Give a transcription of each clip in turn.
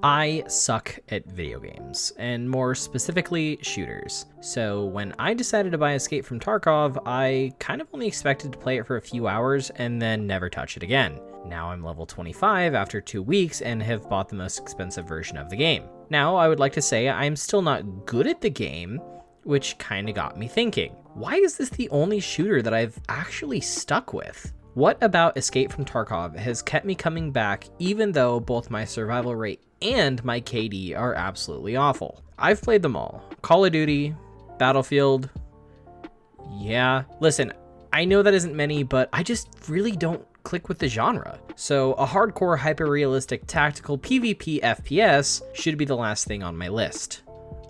I suck at video games, and more specifically, shooters. So when I decided to buy Escape from Tarkov, I kind of only expected to play it for a few hours and then never touch it again. Now I'm level 25 after 2 weeks and have bought the most expensive version of the game. Now, I would like to say I'm still not good at the game, which kinda got me thinking, why is this the only shooter that I've actually stuck with? What about Escape from Tarkov has kept me coming back even though both my survival rate and my KD are absolutely awful? I've played them all. Call of Duty, Battlefield, yeah. Listen, I know that isn't many, but I just really don't click with the genre. So a hardcore hyper-realistic tactical PvP FPS should be the last thing on my list.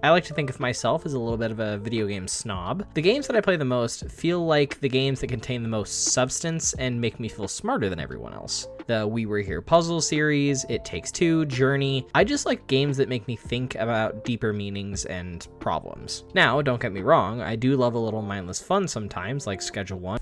I like to think of myself as a little bit of a video game snob. The games that I play the most feel like the games that contain the most substance and make me feel smarter than everyone else. The We Were Here puzzle series, It Takes Two, Journey. I just like games that make me think about deeper meanings and problems. Now, don't get me wrong, I do love a little mindless fun sometimes, like Schedule 1.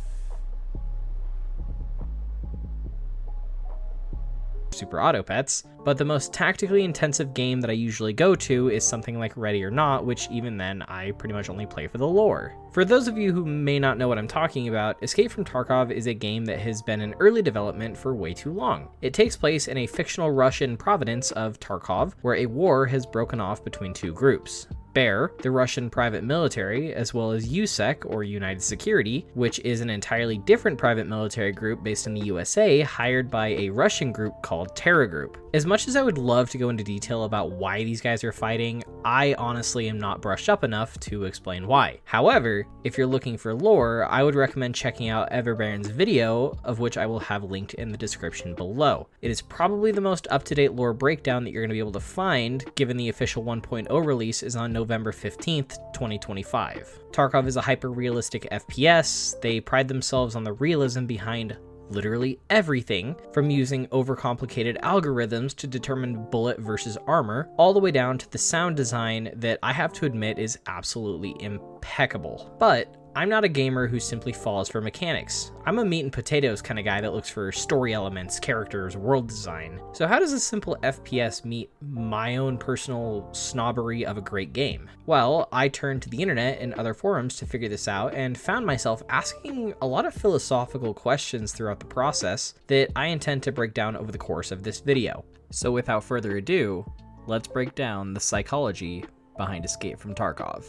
Super Auto Pets, but the most tactically intensive game that I usually go to is something like Ready or Not, which even then I pretty much only play for the lore. For those of you who may not know what I'm talking about, Escape from Tarkov is a game that has been in early development for way too long. It takes place in a fictional Russian province of Tarkov, where a war has broken off between two groups. Bear, the Russian private military, as well as USEC, or United Security, which is an entirely different private military group based in the USA, hired by a Russian group called Terra Group. As much as I would love to go into detail about why these guys are fighting, I honestly am not brushed up enough to explain why. However, if you're looking for lore, I would recommend checking out Everbaron's video, of which I will have linked in the description below. It is probably the most up-to-date lore breakdown that you're going to be able to find, given the official 1.0 release is on November 15th, 2025. Tarkov is a hyper-realistic FPS. They pride themselves on the realism behind literally everything, from using overcomplicated algorithms to determine bullet versus armor, all the way down to the sound design that I have to admit is absolutely impeccable. But I'm not a gamer who simply falls for mechanics. I'm a meat and potatoes kind of guy that looks for story elements, characters, world design. So how does a simple FPS meet my own personal snobbery of a great game? Well, I turned to the internet and other forums to figure this out and found myself asking a lot of philosophical questions throughout the process that I intend to break down over the course of this video. So without further ado, let's break down the psychology behind Escape from Tarkov.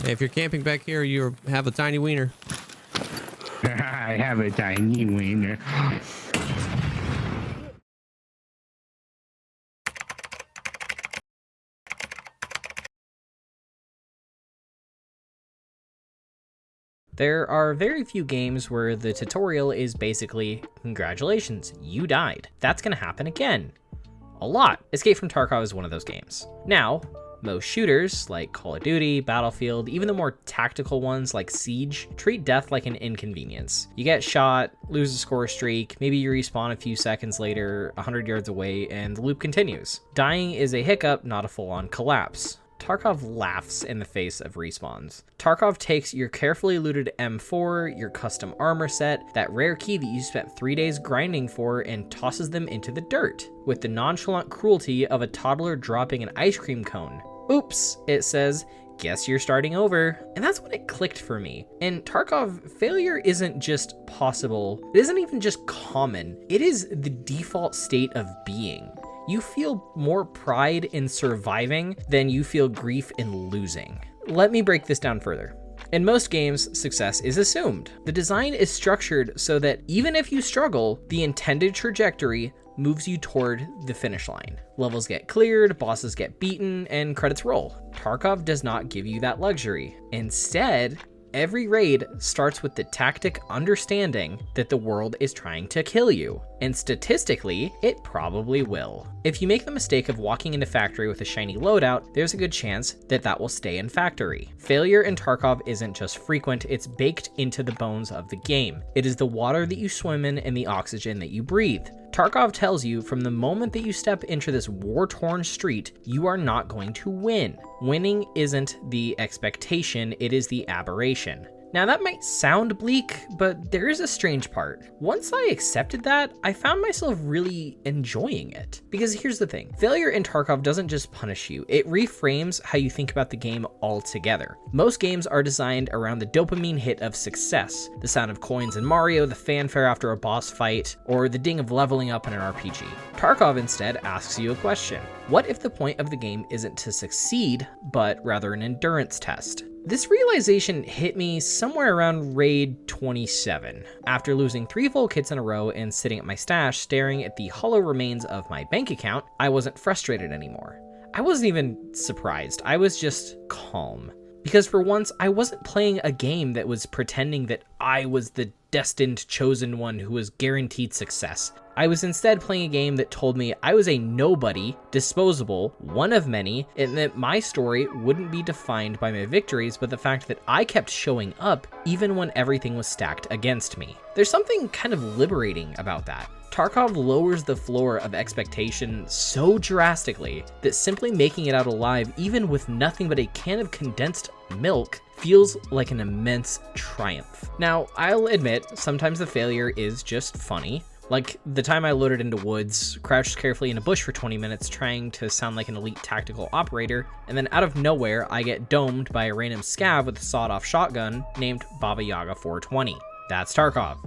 Hey, if you're camping back here, you have a tiny wiener. I have a tiny wiener. There are very few games where the tutorial is basically, congratulations, you died. That's gonna happen again. A lot. Escape from Tarkov is one of those games. Now, most shooters, like Call of Duty, Battlefield, even the more tactical ones like Siege, treat death like an inconvenience. You get shot, lose a score streak, maybe you respawn a few seconds later, 100 yards away, and the loop continues. Dying is a hiccup, not a full-on collapse. Tarkov laughs in the face of respawns. Tarkov takes your carefully looted M4, your custom armor set, that rare key that you spent 3 days grinding for, and tosses them into the dirt, with the nonchalant cruelty of a toddler dropping an ice cream cone. Oops, it says, guess you're starting over. And that's when it clicked for me. In Tarkov, failure isn't just possible, it isn't even just common, it is the default state of being. You feel more pride in surviving than you feel grief in losing. Let me break this down further. In most games, success is assumed. The design is structured so that even if you struggle, the intended trajectory moves you toward the finish line. Levels get cleared, bosses get beaten, and credits roll. Tarkov does not give you that luxury. Instead, every raid starts with the tactic understanding that the world is trying to kill you, and statistically, it probably will. If you make the mistake of walking into factory with a shiny loadout, there's a good chance that that will stay in factory. Failure in Tarkov isn't just frequent, it's baked into the bones of the game. It is the water that you swim in and the oxygen that you breathe. Tarkov tells you from the moment that you step into this war-torn street, you are not going to win. Winning isn't the expectation, it is the aberration. Now that might sound bleak, but there is a strange part. Once I accepted that, I found myself really enjoying it. Because here's the thing, failure in Tarkov doesn't just punish you, it reframes how you think about the game altogether. Most games are designed around the dopamine hit of success, the sound of coins in Mario, the fanfare after a boss fight, or the ding of leveling up in an RPG. Tarkov instead asks you a question. What if the point of the game isn't to succeed, but rather an endurance test? This realization hit me somewhere around raid 27. After losing 3 full kits in a row and sitting at my stash staring at the hollow remains of my bank account, I wasn't frustrated anymore. I wasn't even surprised, I was just calm. Because for once, I wasn't playing a game that was pretending that I was the destined chosen one who was guaranteed success. I was instead playing a game that told me I was a nobody, disposable, one of many, and that my story wouldn't be defined by my victories, but the fact that I kept showing up even when everything was stacked against me. There's something kind of liberating about that. Tarkov lowers the floor of expectation so drastically that simply making it out alive, even with nothing but a can of condensed milk, feels like an immense triumph. Now, I'll admit, sometimes the failure is just funny. Like the time I loaded into woods, crouched carefully in a bush for 20 minutes trying to sound like an elite tactical operator, and then out of nowhere I get domed by a random scav with a sawed-off shotgun named Baba Yaga 420. That's Tarkov.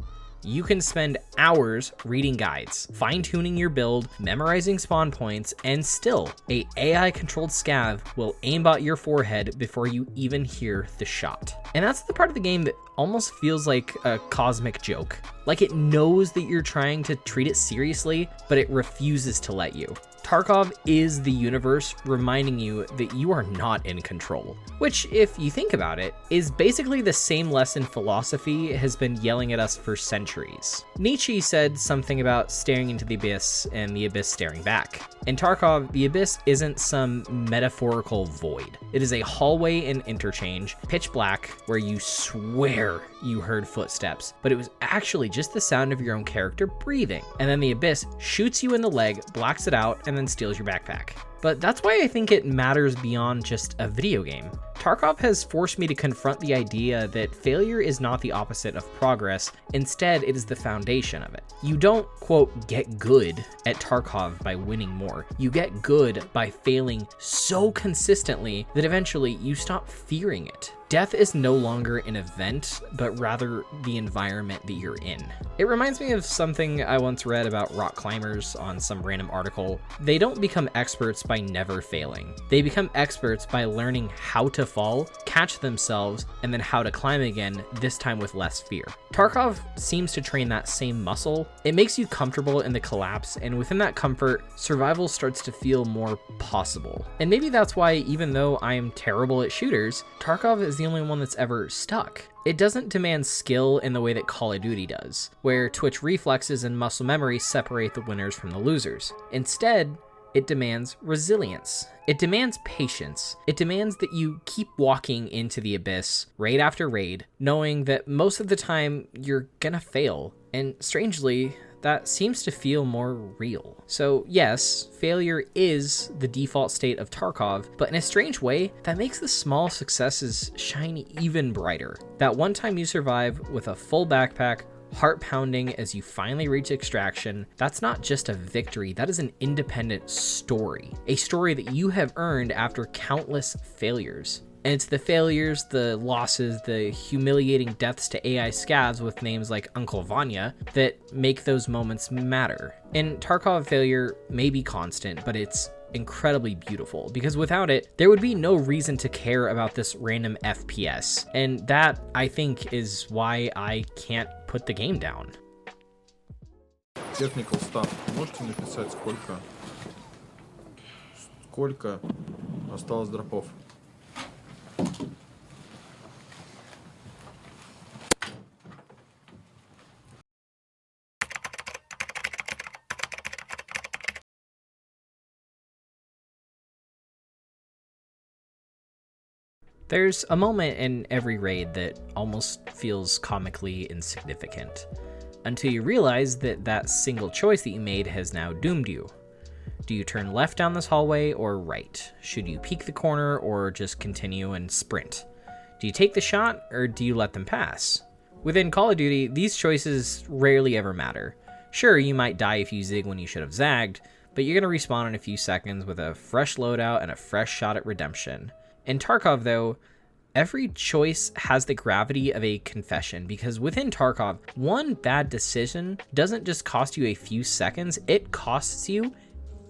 You can spend hours reading guides, fine-tuning your build, memorizing spawn points, and still, a AI-controlled scav will aimbot your forehead before you even hear the shot. And that's the part of the game that almost feels like a cosmic joke. Like it knows that you're trying to treat it seriously, but it refuses to let you. Tarkov is the universe reminding you that you are not in control, which, if you think about it, is basically the same lesson philosophy has been yelling at us for centuries. Nietzsche said something about staring into the abyss and the abyss staring back. In Tarkov, the abyss isn't some metaphorical void. It is a hallway and interchange, pitch black, where you swear you heard footsteps, but it was actually just the sound of your own character breathing. And then the abyss shoots you in the leg, blacks it out, and then steals your backpack. But that's why I think it matters beyond just a video game. Tarkov has forced me to confront the idea that failure is not the opposite of progress, instead it is the foundation of it. You don't, quote, get good at Tarkov by winning more. You get good by failing so consistently that eventually you stop fearing it. Death is no longer an event, but rather the environment that you're in. It reminds me of something I once read about rock climbers on some random article. They don't become experts by never failing. They become experts by learning how to fall, catch themselves, and then how to climb again, this time with less fear. Tarkov seems to train that same muscle. It makes you comfortable in the collapse, and within that comfort, survival starts to feel more possible. And maybe that's why, even though I am terrible at shooters, Tarkov is the only one that's ever stuck. It doesn't demand skill in the way that Call of Duty does, where twitch reflexes and muscle memory separate the winners from the losers. Instead, it demands resilience. It demands patience. It demands that you keep walking into the abyss raid after raid, knowing that most of the time you're gonna fail. And strangely, that seems to feel more real. So yes, failure is the default state of Tarkov, but in a strange way, that makes the small successes shine even brighter. That one time you survive with a full backpack, heart pounding as you finally reach extraction, that's not just a victory, that is an independent story. A story that you have earned after countless failures. And it's the failures, the losses, the humiliating deaths to AI scavs with names like Uncle Vanya that make those moments matter. In Tarkov, failure may be constant, but it's incredibly beautiful, because without it, there would be no reason to care about this random FPS. And that, I think, is why I can't put the game down. Technical stuff. Можете написать, сколько осталось дропов? There's a moment in every raid that almost feels comically insignificant, until you realize that that single choice that you made has now doomed you. Do you turn left down this hallway or right? Should you peek the corner or just continue and sprint? Do you take the shot or do you let them pass? Within Call of Duty, these choices rarely ever matter. Sure, you might die if you zig when you should have zagged, but you're going to respawn in a few seconds with a fresh loadout and a fresh shot at redemption. In Tarkov, though, every choice has the gravity of a confession, because within Tarkov, one bad decision doesn't just cost you a few seconds, it costs you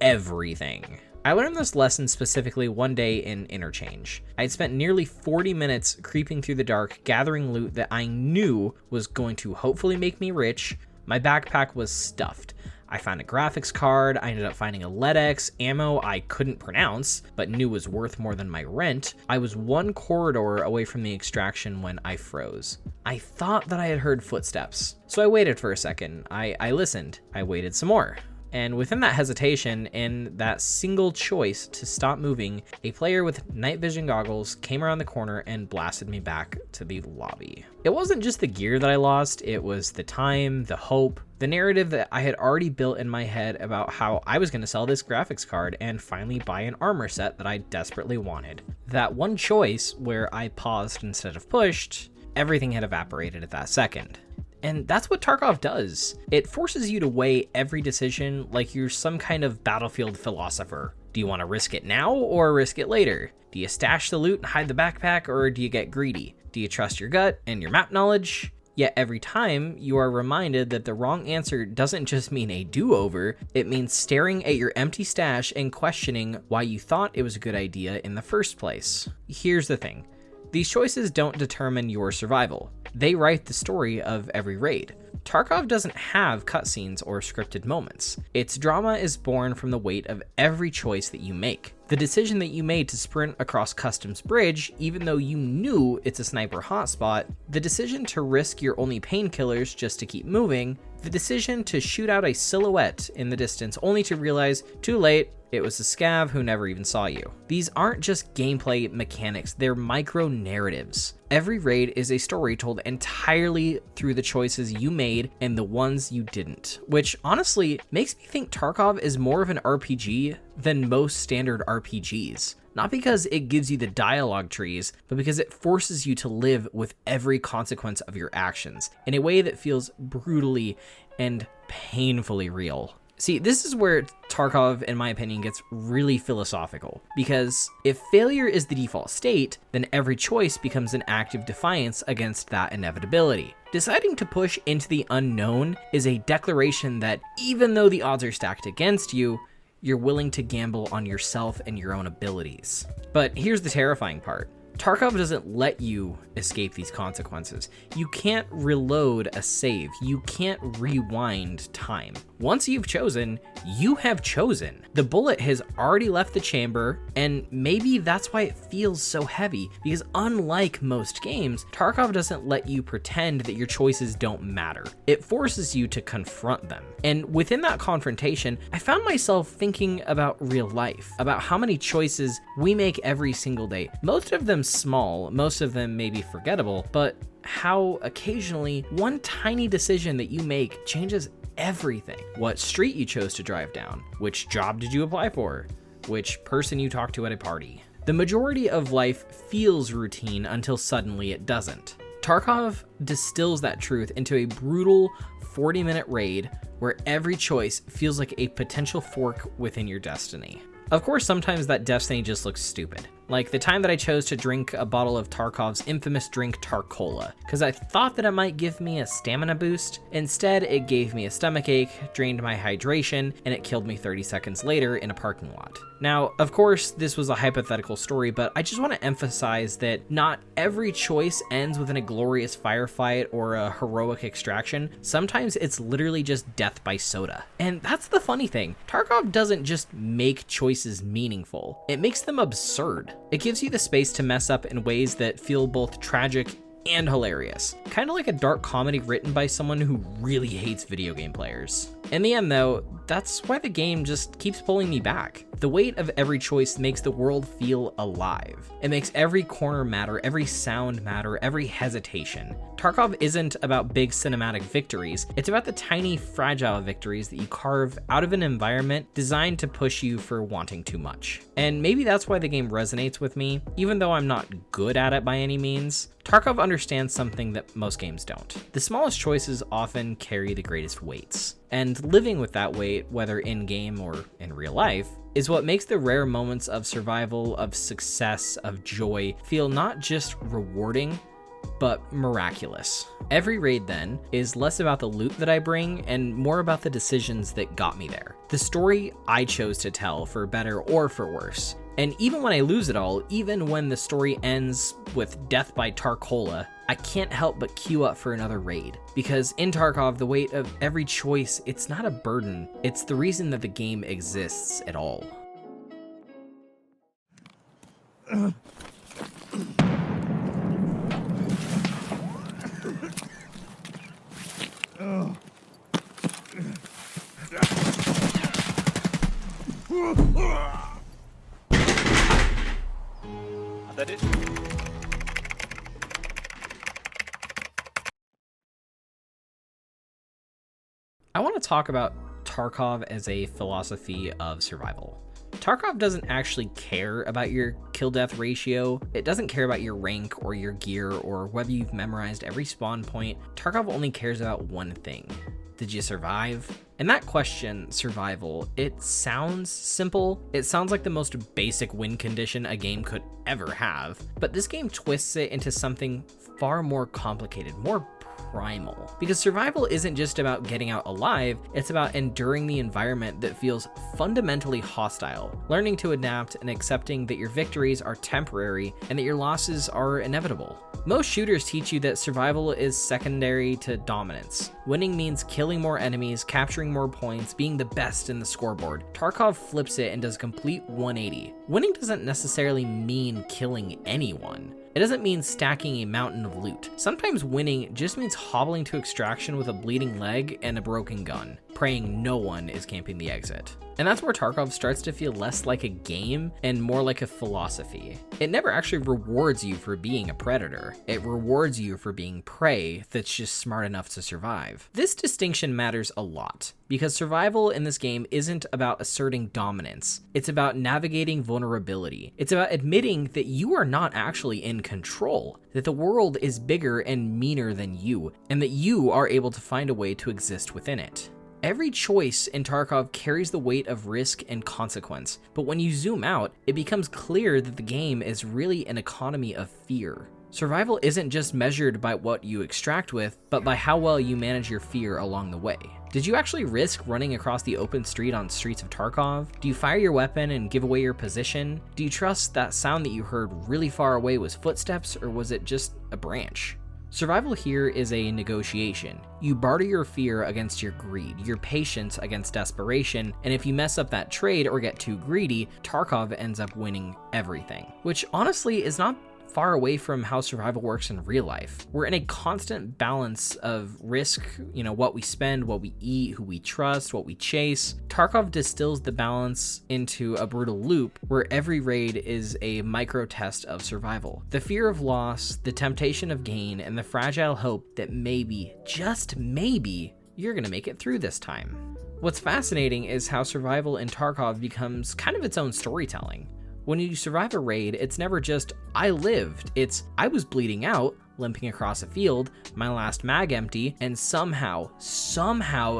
everything. I learned this lesson specifically one day in Interchange. I had spent nearly 40 minutes creeping through the dark, gathering loot that I knew was going to hopefully make me rich. My backpack was stuffed. I found a graphics card, I ended up finding a LEDX, ammo I couldn't pronounce, but knew was worth more than my rent. I was one corridor away from the extraction when I froze. I thought that I had heard footsteps, so I waited for a second. I listened. I waited some more. And within that hesitation and that single choice to stop moving, a player with night vision goggles came around the corner and blasted me back to the lobby. It wasn't just the gear that I lost, it was the time, the hope, the narrative that I had already built in my head about how I was going to sell this graphics card and finally buy an armor set that I desperately wanted. That one choice where I paused instead of pushed, everything had evaporated at that second. And that's what Tarkov does. It forces you to weigh every decision like you're some kind of battlefield philosopher. Do you want to risk it now or risk it later? Do you stash the loot and hide the backpack, or do you get greedy? Do you trust your gut and your map knowledge? Yet every time you are reminded that the wrong answer doesn't just mean a do-over, it means staring at your empty stash and questioning why you thought it was a good idea in the first place. Here's the thing. These choices don't determine your survival. They write the story of every raid. Tarkov doesn't have cutscenes or scripted moments. Its drama is born from the weight of every choice that you make. The decision that you made to sprint across Customs Bridge, even though you knew it's a sniper hotspot, the decision to risk your only painkillers just to keep moving, the decision to shoot out a silhouette in the distance only to realize, too late, it was a scav who never even saw you. These aren't just gameplay mechanics, they're micro-narratives. Every raid is a story told entirely through the choices you made and the ones you didn't, which honestly makes me think Tarkov is more of an RPG than most standard RPGs. Not because it gives you the dialogue trees, but because it forces you to live with every consequence of your actions in a way that feels brutally and painfully real. See, this is where Tarkov, in my opinion, gets really philosophical, because if failure is the default state, then every choice becomes an act of defiance against that inevitability. Deciding to push into the unknown is a declaration that even though the odds are stacked against you, you're willing to gamble on yourself and your own abilities. But here's the terrifying part. Tarkov doesn't let you escape these consequences. You can't reload a save. You can't rewind time. Once you've chosen, you have chosen. The bullet has already left the chamber, and maybe that's why it feels so heavy, because unlike most games, Tarkov doesn't let you pretend that your choices don't matter. It forces you to confront them. And within that confrontation, I found myself thinking about real life, about how many choices we make every single day. Most of them small, most of them maybe forgettable, but how occasionally one tiny decision that you make changes everything. What street you chose to drive down, which job did you apply for, which person you talked to at a party. The majority of life feels routine until suddenly it doesn't. Tarkov distills that truth into a brutal 40-minute raid where every choice feels like a potential fork within your destiny. Of course, sometimes that destiny just looks stupid. Like the time that I chose to drink a bottle of Tarkov's infamous drink Tarcola, because I thought that it might give me a stamina boost. Instead, it gave me a stomachache, drained my hydration, and it killed me 30 seconds later in a parking lot. Now, of course, this was a hypothetical story, but I just want to emphasize that not every choice ends within a glorious firefight or a heroic extraction. Sometimes it's literally just death by soda. And that's the funny thing. Tarkov doesn't just make choices meaningful, it makes them absurd. It gives you the space to mess up in ways that feel both tragic and hilarious. Kind of like a dark comedy written by someone who really hates video game players. In the end though, that's why the game just keeps pulling me back. The weight of every choice makes the world feel alive. It makes every corner matter, every sound matter, every hesitation. Tarkov isn't about big cinematic victories, it's about the tiny, fragile victories that you carve out of an environment designed to push you for wanting too much. And maybe that's why the game resonates with me, even though I'm not good at it by any means. Tarkov understands something that most games don't. The smallest choices often carry the greatest weights. And living with that weight, whether in-game or in real life, is what makes the rare moments of survival, of success, of joy feel not just rewarding, but miraculous. Every raid then is less about the loot that I bring and more about the decisions that got me there. The story I chose to tell, for better or for worse. And even when I lose it all, even when the story ends with death by Tarkola, I can't help but queue up for another raid. Because in Tarkov, the weight of every choice, it's not a burden, it's the reason that the game exists at all. That it? I want to talk about Tarkov as a philosophy of survival. Tarkov doesn't actually care about your kill-death ratio, it doesn't care about your rank or your gear or whether you've memorized every spawn point. Tarkov only cares about one thing. Did you survive? And that question, survival, it sounds simple. It sounds like the most basic win condition a game could ever have, but this game twists it into something far more complicated, more primal. Because survival isn't just about getting out alive, it's about enduring the environment that feels fundamentally hostile, learning to adapt and accepting that your victories are temporary and that your losses are inevitable. Most shooters teach you that survival is secondary to dominance. Winning means killing more enemies, capturing more points, being the best in the scoreboard. Tarkov flips it and does a complete 180. Winning doesn't necessarily mean killing anyone. It doesn't mean stacking a mountain of loot. Sometimes winning just means hobbling to extraction with a bleeding leg and a broken gun, praying no one is camping the exit. And that's where Tarkov starts to feel less like a game and more like a philosophy. It never actually rewards you for being a predator. It rewards you for being prey that's just smart enough to survive. This distinction matters a lot, because survival in this game isn't about asserting dominance. It's about navigating vulnerability. It's about admitting that you are not actually in control, that the world is bigger and meaner than you, and that you are able to find a way to exist within it. Every choice in Tarkov carries the weight of risk and consequence, but when you zoom out, it becomes clear that the game is really an economy of fear. Survival isn't just measured by what you extract with, but by how well you manage your fear along the way. Did you actually risk running across the open street on Streets of Tarkov? Do you fire your weapon and give away your position? Do you trust that sound that you heard really far away was footsteps, or was it just a branch? Survival here is a negotiation. You barter your fear against your greed, your patience against desperation, and if you mess up that trade or get too greedy, Tarkov ends up winning everything. Which honestly is not far away from how survival works in real life. We're in a constant balance of risk, what we spend, what we eat, who we trust, what we chase. Tarkov distills the balance into a brutal loop where every raid is a micro test of survival. The fear of loss, the temptation of gain, and the fragile hope that maybe, just maybe, you're gonna make it through this time. What's fascinating is how survival in Tarkov becomes kind of its own storytelling. When you survive a raid, it's never just, I lived. It's, I was bleeding out, limping across a field, my last mag empty, and somehow,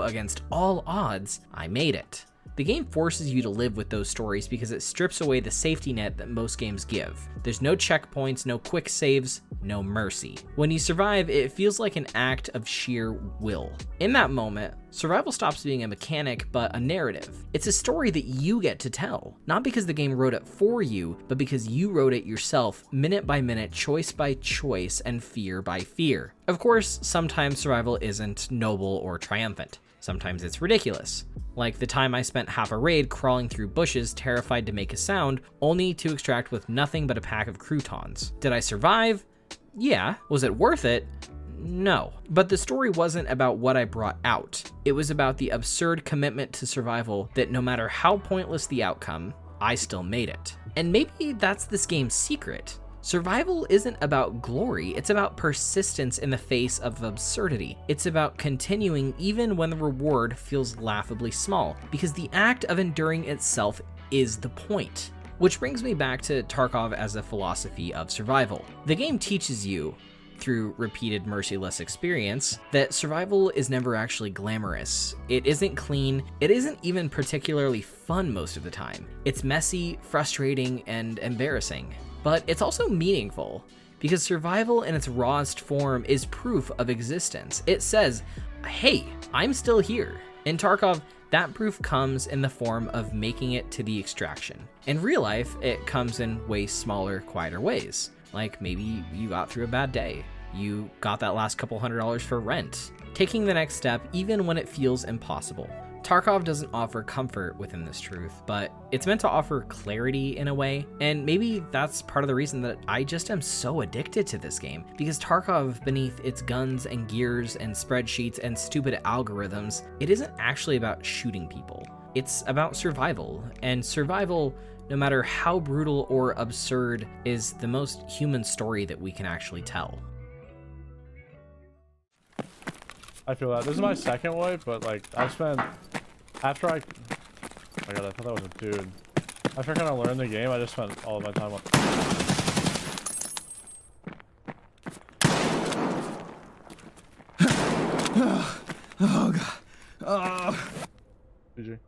against all odds, I made it. The game forces you to live with those stories because it strips away the safety net that most games give. There's no checkpoints, no quick saves, no mercy. When you survive, it feels like an act of sheer will. In that moment, survival stops being a mechanic, but a narrative. It's a story that you get to tell, not because the game wrote it for you, but because you wrote it yourself, minute by minute, choice by choice, and fear by fear. Of course, sometimes survival isn't noble or triumphant. Sometimes it's ridiculous. Like the time I spent half a raid crawling through bushes terrified to make a sound, only to extract with nothing but a pack of croutons. Did I survive? Yeah. Was it worth it? No. But the story wasn't about what I brought out. It was about the absurd commitment to survival that no matter how pointless the outcome, I still made it. And maybe that's this game's secret. Survival isn't about glory, it's about persistence in the face of absurdity. It's about continuing even when the reward feels laughably small, because the act of enduring itself is the point. Which brings me back to Tarkov as a philosophy of survival. The game teaches you, through repeated merciless experience, that survival is never actually glamorous. It isn't clean, it isn't even particularly fun most of the time. It's messy, frustrating, and embarrassing. But it's also meaningful, because survival in its rawest form is proof of existence. It says, hey, I'm still here. In Tarkov, that proof comes in the form of making it to the extraction. In real life, it comes in way smaller, quieter ways. Like maybe you got through a bad day. You got that last couple $100s for rent. Taking the next step even when it feels impossible. Tarkov doesn't offer comfort within this truth, but it's meant to offer clarity in a way, and maybe that's part of the reason that I just am so addicted to this game, because Tarkov, beneath its guns and gears and spreadsheets and stupid algorithms, it isn't actually about shooting people. It's about survival, and survival, no matter how brutal or absurd, is the most human story that we can actually tell. I feel that. This is my second wipe, but like I've spent after oh my god, I thought that was a dude. After I kind of learned the game, I just spent all of my time on. Oh god. Oh. GG.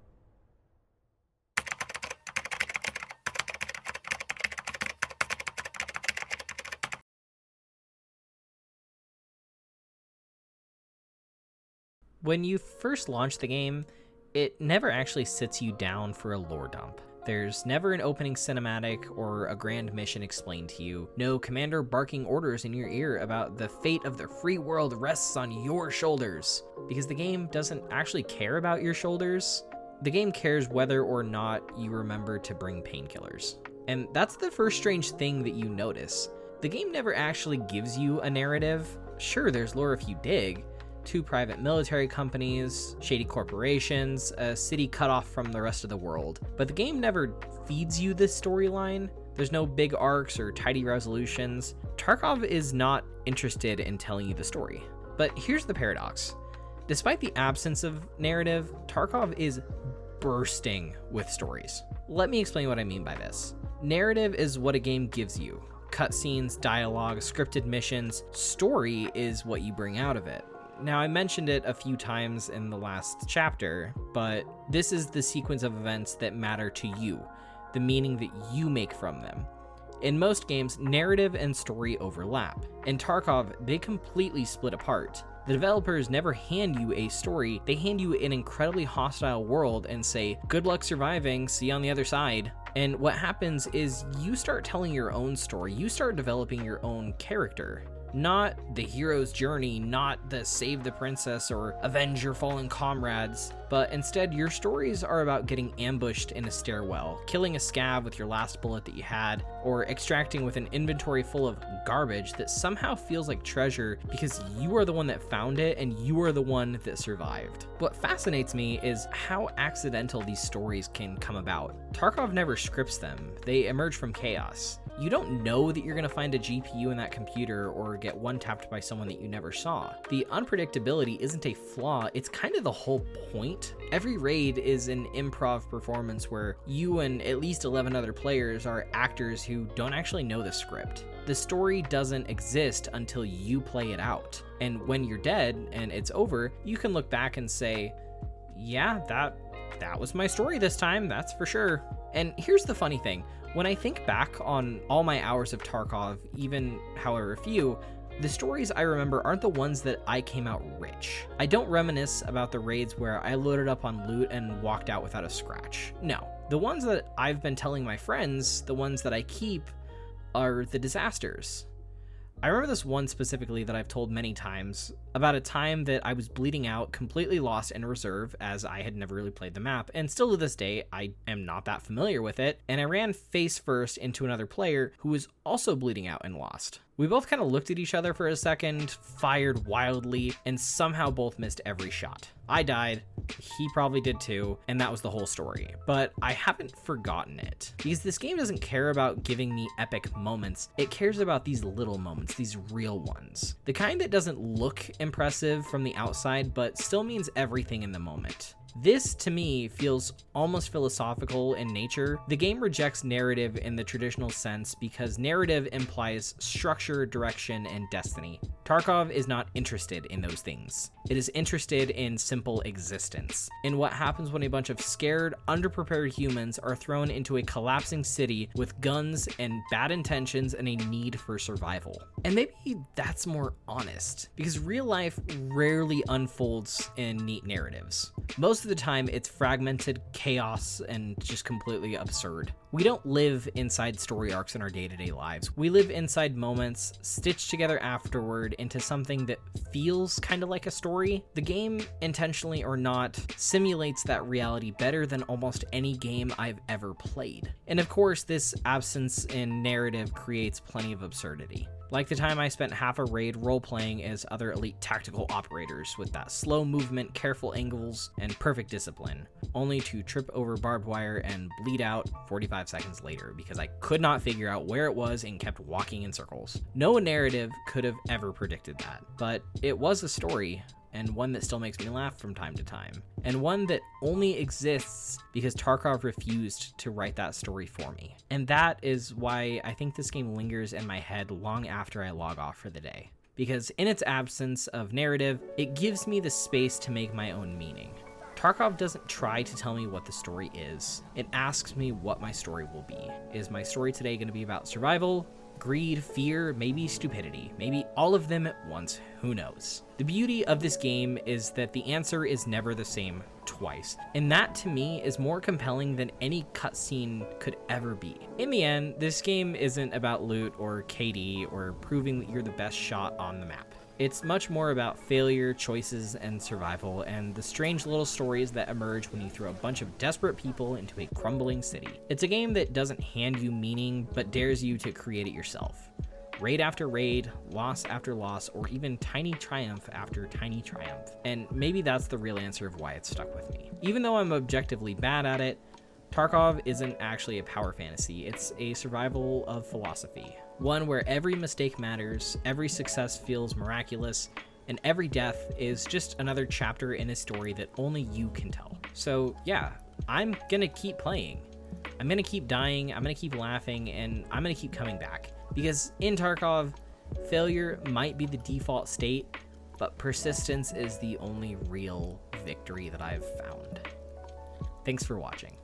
When you first launch the game, it never actually sits you down for a lore dump. There's never an opening cinematic or a grand mission explained to you. No commander barking orders in your ear about the fate of the free world rests on your shoulders. Because the game doesn't actually care about your shoulders. The game cares whether or not you remember to bring painkillers. And that's the first strange thing that you notice. The game never actually gives you a narrative. Sure, there's lore if you dig. 2 private military companies, shady corporations, a city cut off from the rest of the world. But the game never feeds you this storyline. There's no big arcs or tidy resolutions. Tarkov is not interested in telling you the story. But here's the paradox. Despite the absence of narrative, Tarkov is bursting with stories. Let me explain what I mean by this. Narrative is what a game gives you. Cutscenes, dialogue, scripted missions. Story is what you bring out of it. Now, I mentioned it a few times in the last chapter, but this is the sequence of events that matter to you, the meaning that you make from them. In most games, narrative and story overlap. In Tarkov, they completely split apart. The developers never hand you a story, they hand you an incredibly hostile world and say, good luck surviving, see you on the other side. And what happens is you start telling your own story, you start developing your own character. Not the hero's journey, not the save the princess or avenge your fallen comrades, but instead your stories are about getting ambushed in a stairwell, killing a scav with your last bullet that you had, or extracting with an inventory full of garbage that somehow feels like treasure because you are the one that found it and you are the one that survived. What fascinates me is how accidental these stories can come about. Tarkov never scripts them, they emerge from chaos. You don't know that you're going to find a GPU in that computer or get one-tapped by someone that you never saw. The unpredictability isn't a flaw, it's kind of the whole point. Every raid is an improv performance where you and at least 11 other players are actors who don't actually know the script. The story doesn't exist until you play it out. And when you're dead and it's over, you can look back and say, yeah, that was my story this time, that's for sure. And here's the funny thing. When I think back on all my hours of Tarkov, even however few, the stories I remember aren't the ones that I came out rich. I don't reminisce about the raids where I loaded up on loot and walked out without a scratch. No. The ones that I've been telling my friends, the ones that I keep, are the disasters. I remember this one specifically that I've told many times about a time that I was bleeding out, completely lost in reserve as I had never really played the map, and still to this day I am not that familiar with it, and I ran face first into another player who was also bleeding out and lost. We both kind of looked at each other for a second, fired wildly, and somehow both missed every shot. I died, he probably did too, and that was the whole story. But I haven't forgotten it, because this game doesn't care about giving me epic moments, it cares about these little moments, these real ones. The kind that doesn't look impressive from the outside, but still means everything in the moment. This, to me, feels almost philosophical in nature. The game rejects narrative in the traditional sense because narrative implies structure, direction, and destiny. Tarkov is not interested in those things. It is interested in simple existence, in what happens when a bunch of scared, underprepared humans are thrown into a collapsing city with guns and bad intentions and a need for survival. And maybe that's more honest, because real life rarely unfolds in neat narratives. Most of the time, it's fragmented chaos and just completely absurd. We don't live inside story arcs in our day-to-day lives. We live inside moments stitched together afterward into something that feels kind of like a story. The game, intentionally or not, simulates that reality better than almost any game I've ever played. And of course, this absence in narrative creates plenty of absurdity. Like the time I spent half a raid role-playing as other elite tactical operators with that slow movement, careful angles, and perfect discipline, only to trip over barbed wire and bleed out 45 seconds later because I could not figure out where it was and kept walking in circles. No narrative could have ever predicted that, but it was a story, and one that still makes me laugh from time to time, and one that only exists because Tarkov refused to write that story for me. And that is why I think this game lingers in my head long after I log off for the day. Because in its absence of narrative, it gives me the space to make my own meaning. Tarkov doesn't try to tell me what the story is. It asks me what my story will be. Is my story today going to be about survival, greed, fear, maybe stupidity, maybe all of them at once, who knows? The beauty of this game is that the answer is never the same twice, and that to me is more compelling than any cutscene could ever be. In the end, this game isn't about loot or KD or proving that you're the best shot on the map. It's much more about failure, choices, and survival, and the strange little stories that emerge when you throw a bunch of desperate people into a crumbling city. It's a game that doesn't hand you meaning, but dares you to create it yourself. Raid after raid, loss after loss, or even tiny triumph after tiny triumph. And maybe that's the real answer of why it stuck with me. Even though I'm objectively bad at it, Tarkov isn't actually a power fantasy, it's a survival of philosophy. One where every mistake matters, every success feels miraculous, and every death is just another chapter in a story that only you can tell. So yeah, I'm gonna keep playing. I'm gonna keep dying, I'm gonna keep laughing, and I'm gonna keep coming back. Because in Tarkov, failure might be the default state, but persistence is the only real victory that I've found. Thanks for watching.